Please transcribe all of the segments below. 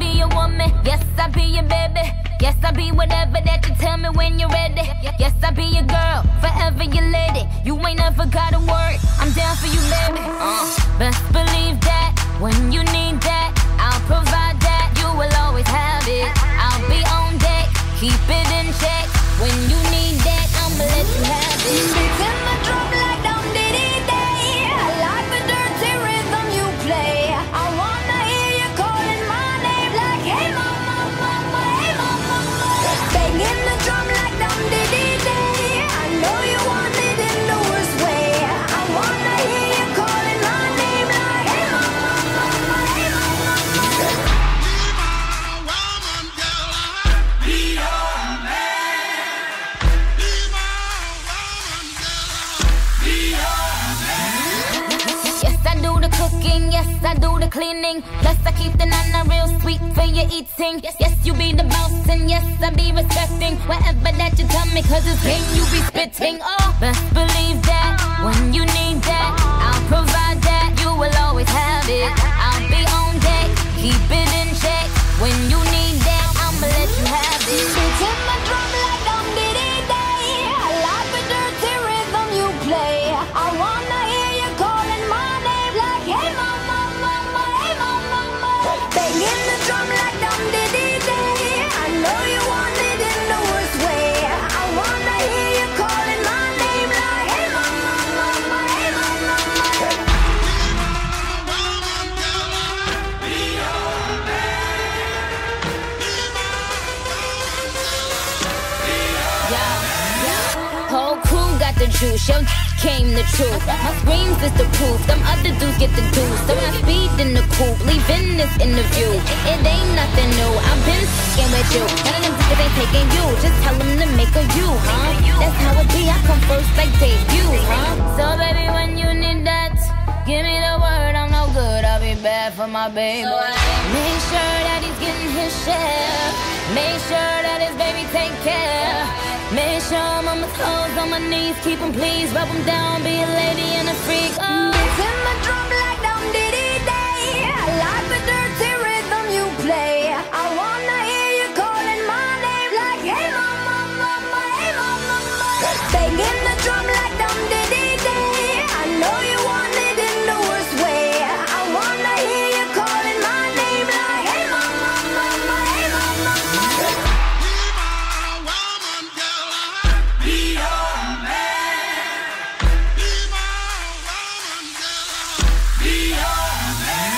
be your woman. Yes, I be your baby. Yes, I be whatever that you tell me when you're ready. Yes, I be your girl, forever your lady. You ain't never gotta worry, I'm down for you, baby. Best believe that when you need that, I'll provide that. You will always have it. I'll be on deck, keep it in check. When you need that, I'ma let you have it. Beats in the drum like dum diddy day. I like the dirty rhythm you play. I wanna hear you calling my name like, hey mama, mama, hey mama, mama. Banging the drum like dum diddy day. I know you want it in the worst way. I wanna hear you calling my name like, hey mama, mama, hey mama, mama. Be my woman, girl. Be your man. Be my woman, girl. Be your man. Yes, I do the cooking, yes, I do the cleaning. Plus, I keep the nana real sweet for your eating. Yes, you be the boss, and yes, I be respecting whatever that you tell me, cause it's game you be spitting. Oh, best believe that when you need that, I'll provide that. You will always have it. I'll be on deck, keep it in check. When you need that, I'ma let you have it. Beats in the drum like dum diddy day. I like the dirty rhythm you play. I wanna hear you calling my name like, hey mama, mama, hey mama, mama. Banging the drum like dum diddy day. I know you want it in the worst way. I wanna hear you calling my name like, hey mama, mama, hey mama, mama. Woman, girl. Be your man. Be my woman, girl. Whole crew got the juice, your came the truth. My screams is the proof, them other dudes get the deuce. So I speed in the coupe, leaving this interview. It ain't nothing new, I've been f***ing with you. None of them niggas ain't taking you, just tell them to make a you, huh? That's how it be, I come first like debut, huh? So baby, when you need that, give me the word, I'm no good, I'll be bad for my baby. Make sure that he's getting his share. Make sure that his baby take care. Make sure I'm on my toes, on my knees, keep him please, rub him down, be a lady and a freak. Oh. Beats in the drum like dum diddy day. I like the dirty rhythm you play. I wanna hear you calling my name like, hey mama, mama, hey mama, mama. Banging the drum like dum diddy day. I know you want it in the worst way. I wanna hear you calling my name like, hey mama, mama, hey mama, mama. Be my woman, girl. Be your man. Be my woman, girl. Be your man.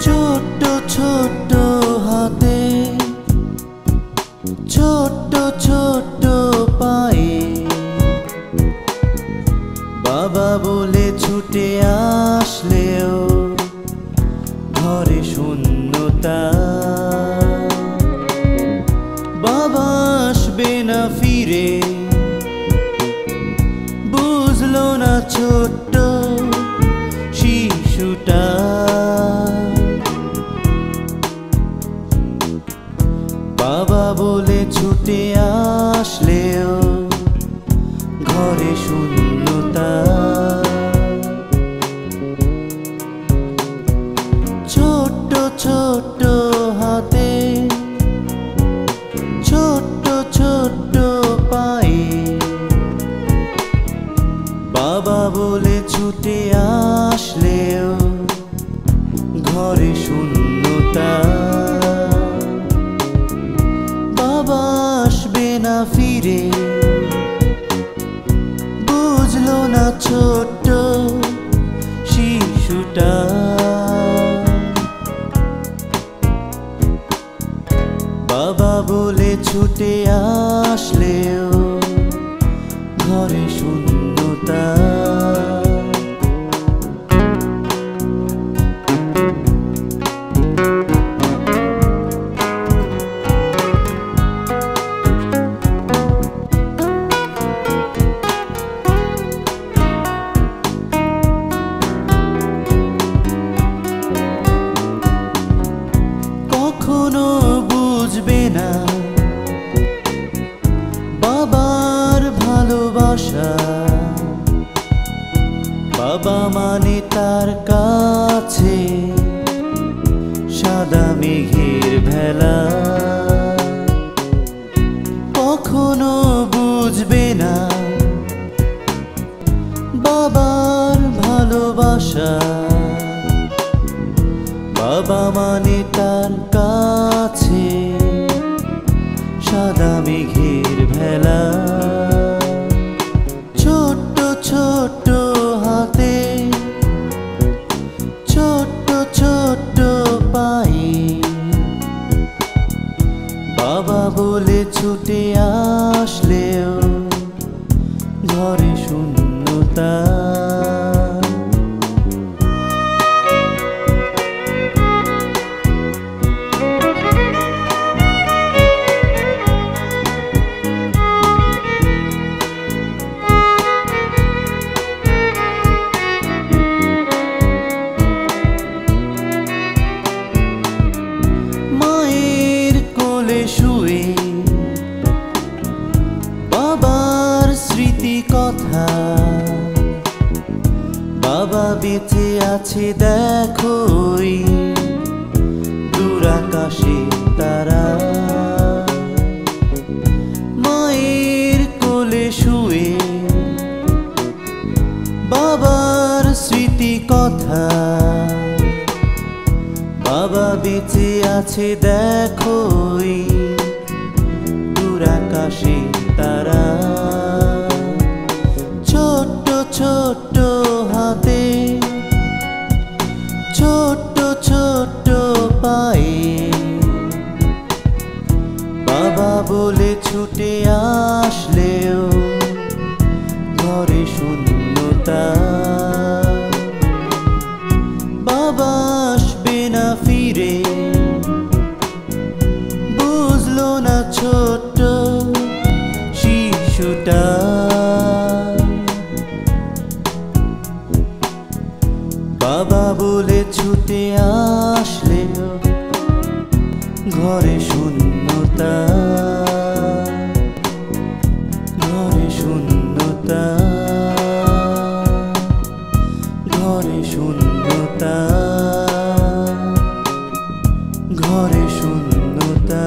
ছোট্ট ছোট্ট হাতে ছোট্ট ছোট্ট পায়ে বাবা বলে ছুটে আসলেও ঘরে শূন্যতা বাবা আসবে না ফিরে বুঝলো না ছোট্ট শিশুটা বাবা বলে ছুটে আসলেও ঘরে শূন্যতা ছোট্ট ছোট্ট হাতে ছোট্ট ছোট্ট পায়ে বাবা বলে ছুটে আসলেও ঘরে শূন্যতা বাবা আসবে না ফিরে বুঝলো না ছোট্ট শিশুটা বাবা বলে ছুটে আসলেও ঘরে শূন্যতা তার কাছে সাদা মেঘের ভেলা। কখনো বুঝবে না বাবার ভালোবাসা। বাবা মানে তার কাছে সাদা মেঘের ভেলা। ছোট্ট ছোট্ট হাতে ছোট্ট ছোট্ট পায়ে বাবা বলে ছুটে আসলেও ঘরে শূন্যতা। মায়ের কোলে শুয়ে বাবার স্মৃতি কথা। বাবা বেঁচে আছে দেখো দূর আকাশে তারা। মায়ের কোলে শুয়ে বাবার স্মৃতি কথা। বাবা বেঁচে আছে দেখো দূর আকাশে তারা। ছোট্ট ছোট্ট হাতে ছোট্ট ছোট্ট পায়ে বাবা বলে ছুটে আসলেও ঘরে শূন্যতা। বাবা আসবে না ফিরে বুঝলো না ছোট্ট শিশুটা। বাবা বলে ছুটে আসলেও ঘরে শূন্যতা। ঘরে শূন্যতা। ঘরে শূন্যতা। ঘরে শূন্যতা।